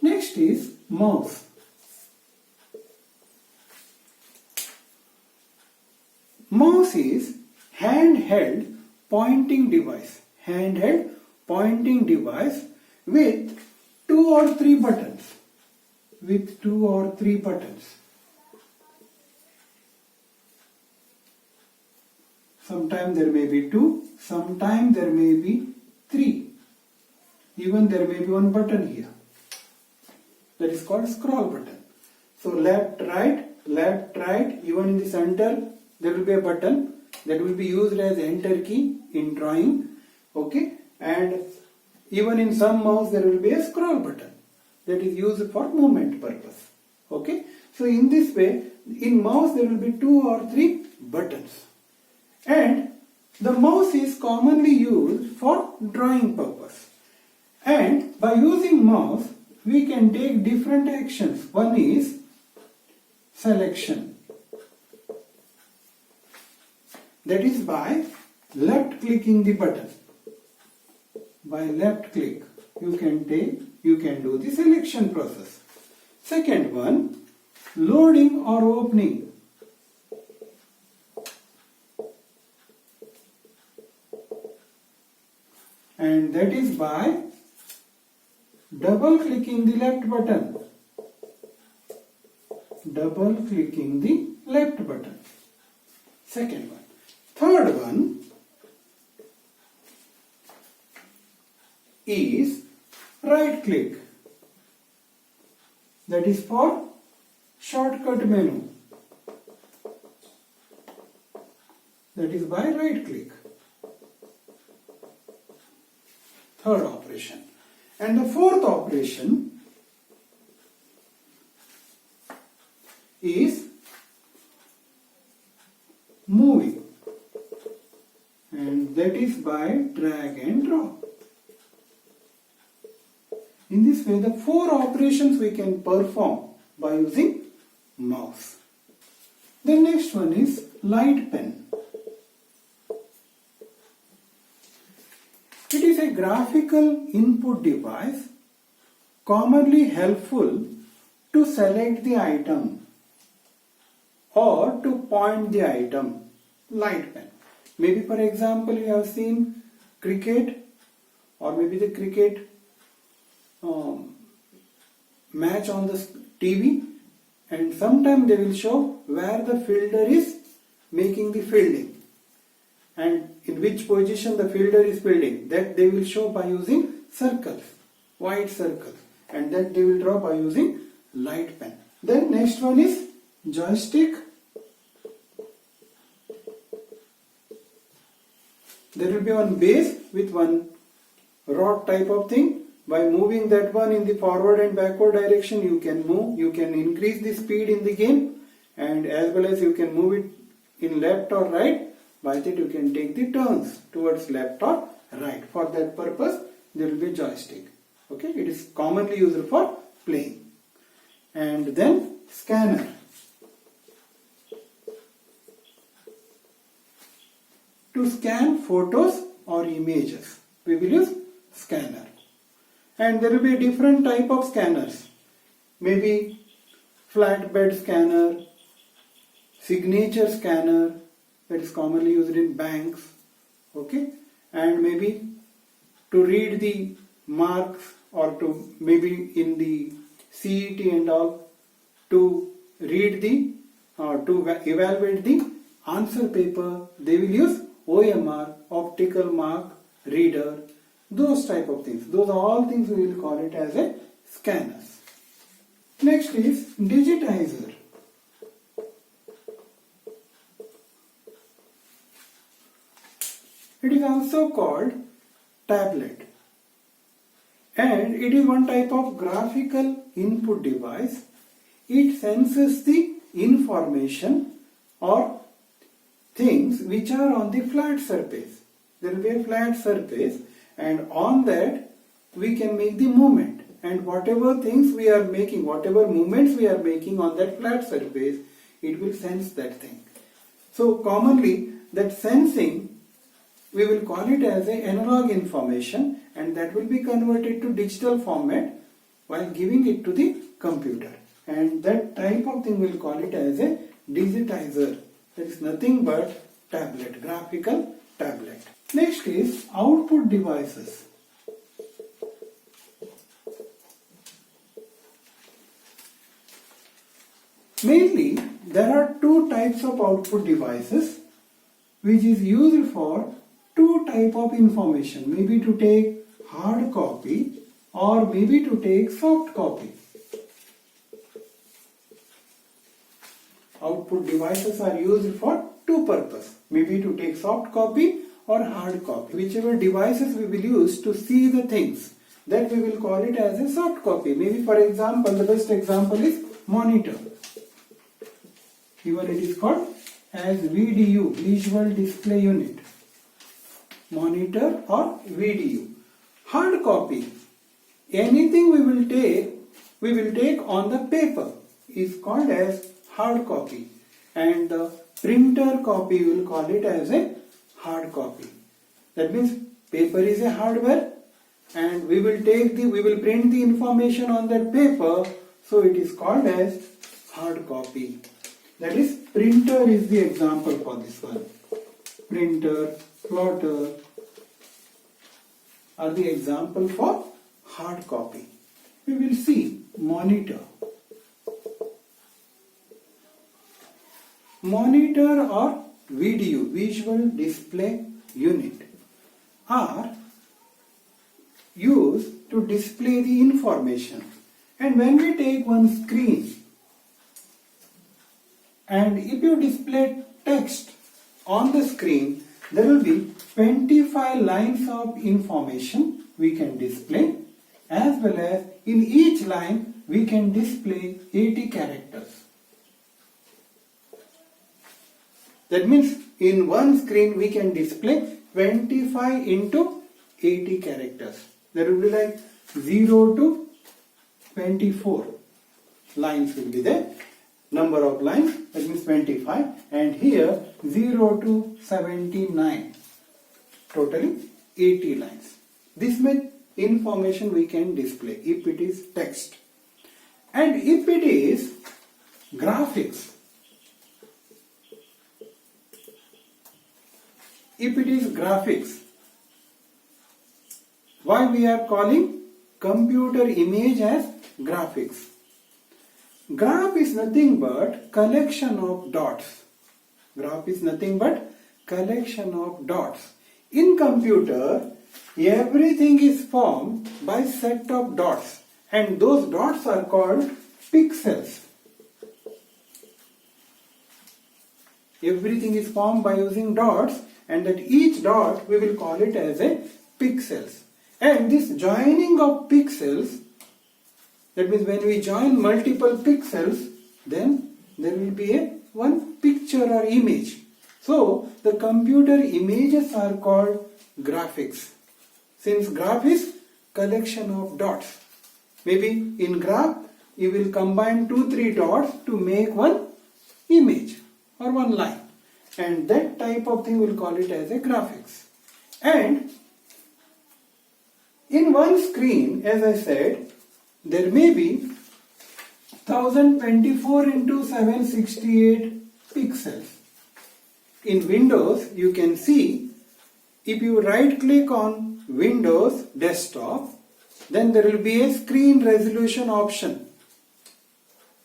Next is mouse. Mouse is handheld pointing device. Handheld pointing device with 2 or 3 buttons. With 2 or 3 buttons. Sometimes there may be 2, sometimes there may be 3. Even there may be 1 button here. That is called scroll button. So left, right, even in the center there will be a button that will be used as enter key in drawing. Okay, and even in some mouse there will be a scroll button that is used for movement purpose. Okay, so in this way in mouse there will be 2 or 3 buttons, and the mouse is commonly used for drawing purpose. And by using mouse we can take different actions. One is selection. That is by left clicking the button. By left click you can do the selection process. Second one, loading or opening. And that is by double clicking the left button. Double clicking the left button. Second one. Third one is right click. That is for shortcut menu. That is by right click. Third operation. And the fourth operation is moving, and that is by drag and drop. In this way the 4 operations we can perform by using mouse. The next one is light pen. It is a graphical input device commonly helpful to select the item or to point the item. Light pen. Maybe for example you have seen cricket, or maybe the cricket match on the TV, and sometimes they will show where the fielder is making the fielding and in which position the fielder is fielding. That they will show by using circles, white circles, and that they will draw by using light pen. Then next one is joystick. There will be one base with one rod type of thing. By moving that one in the forward and backward direction, you can move, you can increase the speed in the game, and as well as you can move it in left or right. By that you can take the turns towards left or right. For that purpose there will be joystick. Okay, it is commonly used for playing. And then scanner. To scan photos or images, we will use scanner. And there will be different type of scanners. Maybe flatbed scanner, signature scanner, that is commonly used in banks. Okay, and maybe to read the marks, or to maybe in the CET and all, to read the to evaluate the answer paper, they will use OMR, optical mark reader, those type of things. Those are all things we will call it as a scanners. Next is digitizer. It is also called tablet, and it is one type of graphical input device. It senses the information or things which are on the flat surface. There will be a flat surface, and on that we can make the movement, and whatever things we are making, whatever movements we are making on that flat surface, it will sense that thing. So commonly that sensing, we will call it as an analog information, and that will be converted to digital format while giving it to the computer. And that type of thing we'll call it as a digitizer. That is nothing but tablet, graphical tablet. Next is output devices. Mainly, there are two types of output devices which is used for two type of information, maybe to take hard copy or maybe to take soft copy. Output devices are used for two purposes, maybe to take soft copy or hard copy. Whichever devices we will use to see the things, that we will call it as a soft copy. Maybe for example, the best example is monitor. Even it is called as VDU, Visual Display Unit. Monitor or VDU. Hard copy. Anything we will take on the paper is called as hard copy. And the printer copy we will call it as a hard copy. That means paper is a hardware and we will print the information on that paper, so it is called as hard copy. That is, printer is the example for this one. Printer, plotter are the example for hard copy. We will see monitor. Monitor or VDU, Visual Display Unit, are used to display the information. And when we take one screen, and if you display text on the screen, there will be 25 lines of information we can display, as well as in each line we can display 80 characters. That means in one screen we can display 25 into 80 characters. There will be like 0 to 24 lines will be there. Number of lines, that means 25, and here 0 to 79, totally 80 lines. This much information we can display if it is text. And if it is graphics, why we are calling computer image as graphics? Graph is nothing but collection of dots. Graph is nothing but collection of dots. In computer, everything is formed by set of dots, and those dots are called pixels. Everything is formed by using dots, and that each dot we will call it as a pixels. And this joining of pixels, that means when we join multiple pixels, then there will be one picture or image. So the computer images are called graphics. Since graph is collection of dots. Maybe in graph you will combine 2-3 dots to make one image or one line. And that type of thing we'll call it as a graphics. And in one screen, as I said, there may be 1024 into 768 pixels. In Windows, you can see, if you right click on Windows desktop, then there will be a screen resolution option.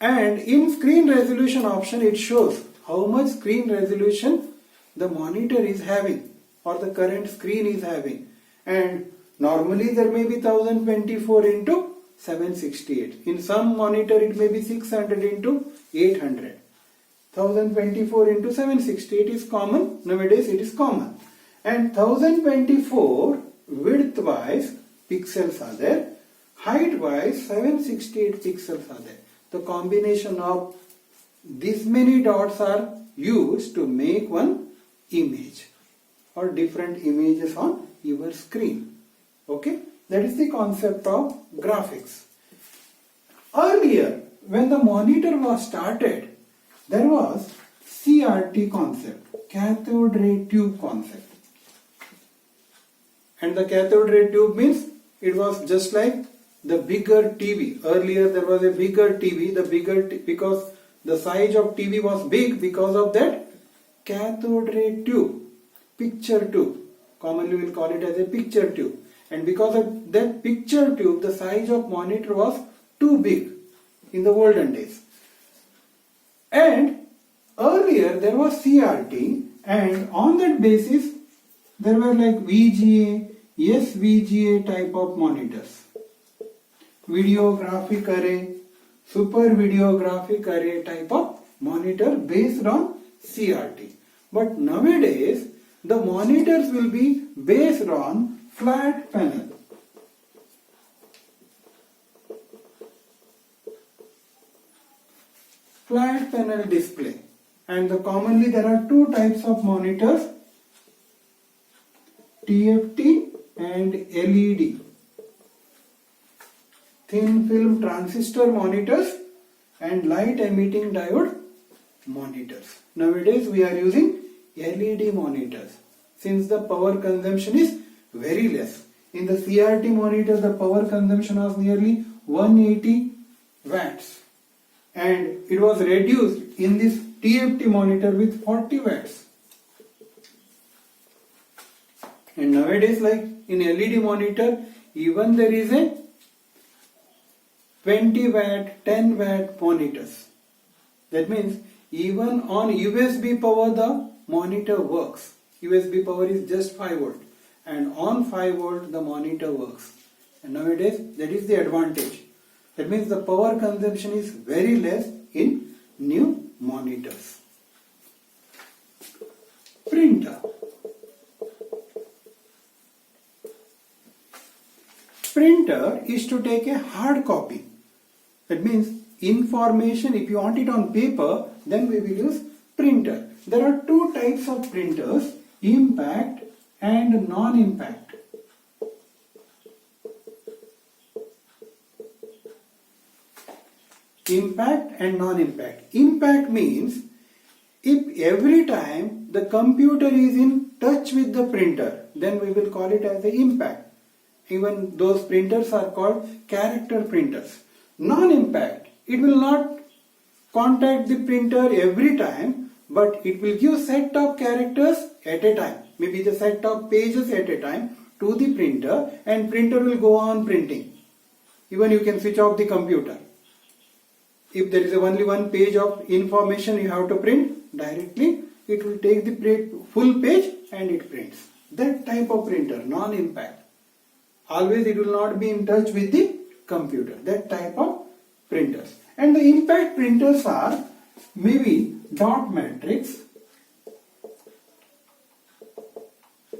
And in screen resolution option, it shows how much screen resolution the monitor is having or the current screen is having. And normally there may be 1024 into 768. In some monitor it may be 600 into 800. 1024 into 768 is common. Nowadays it is common. And 1024 width wise pixels are there. Height wise 768 pixels are there. The combination of this many dots are used to make one image or different images on your screen. Okay, that is the concept of graphics. Earlier, when the monitor was started, there was CRT concept, cathode ray tube concept. And the cathode ray tube means it was just like the bigger TV. Earlier there was a bigger TV, because the size of TV was big because of that cathode ray tube, picture tube. Commonly we'll call it as a picture tube. And because of that picture tube, the size of monitor was too big in the olden days. And earlier there was CRT, and on that basis there were like VGA, SVGA type of monitors. Video graphic array, super video graphic array type of monitor based on CRT. But nowadays the monitors will be based on flat panel. Flat panel display. And commonly there are two types of monitors, TFT and LED. Thin film transistor monitors and light emitting diode monitors. Nowadays we are using LED monitors since the power consumption is very less. In the CRT monitor the power consumption was nearly 180 watts and it was reduced in this TFT monitor with 40 watts. And nowadays, like in LED monitor, even there is a 20 watt, 10 watt monitors. That means even on USB power the monitor works. USB power is just 5 volt and on 5 volt the monitor works. And nowadays that is the advantage. That means the power consumption is very less in new monitors. Printer. Printer is to take a hard copy. That means information, if you want it on paper, then we will use printer. There are two types of printers, impact and non-impact. Impact and non-impact. Impact means if every time the computer is in touch with the printer, then we will call it as the impact. Even those printers are called character printers. Non-impact, it will not contact the printer every time, but it will give set of characters at a time, maybe the set of pages at a time to the printer, and printer will go on printing. Even you can switch off the computer. If there is only one page of information you have to print, directly it will take the full page and it prints. That type of printer, non-impact. Always it will not be in touch with the computer. That type of printers. And the impact printers are maybe dot matrix,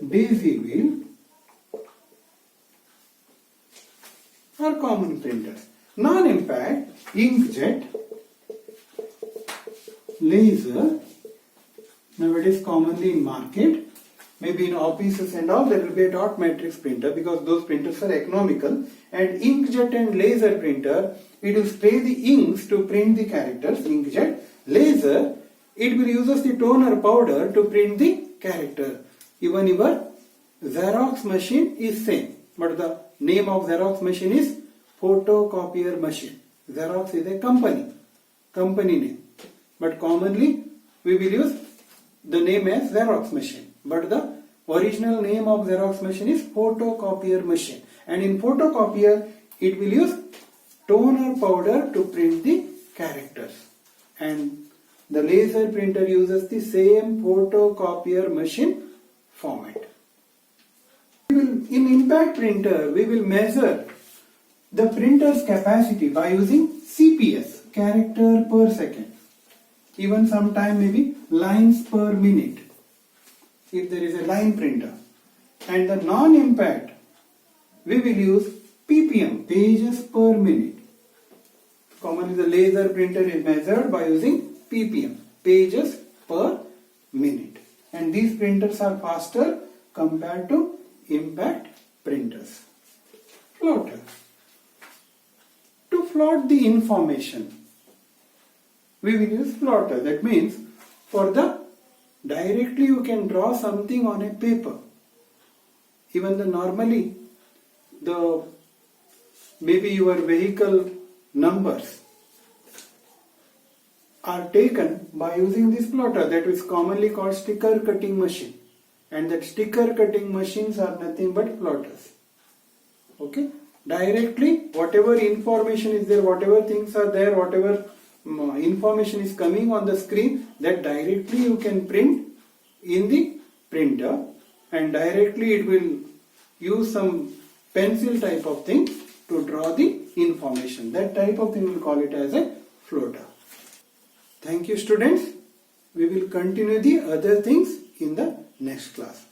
daisy wheel are common printers. Non-impact, inkjet, laser, nowadays commonly in market. Maybe in offices and all there will be a dot matrix printer because those printers are economical. And inkjet and laser printer, it will spray the inks to print the characters, inkjet. Laser, it will use the toner powder to print the character. Even your Xerox machine is same, but the name of Xerox machine is photocopier machine. Xerox is a company name. But commonly we will use the name as Xerox machine. But the original name of Xerox machine is photocopier machine. And in photocopier, it will use toner powder to print the characters. And the laser printer uses the same photocopier machine format. In impact printer, we will measure the printer's capacity by using CPS, character per second. Even sometime maybe lines per minute, if there is a line printer. And the non-impact, we will use ppm, pages per minute. Commonly the laser printer is measured by using ppm, pages per minute. And these printers are faster compared to impact printers. Plotter. To plot the information, we will use plotter. That means for the directly you can draw something on a paper. Even the normally the maybe your vehicle numbers are taken by using this plotter, that is commonly called sticker cutting machine, and that sticker cutting machines are nothing but plotters. Okay, directly whatever information is there, whatever things are there, whatever information is coming on the screen, that directly you can print in the printer, and directly it will use some pencil type of thing to draw the information. That type of thing we will call it as a floater. Thank you, students. We will continue the other things in the next class.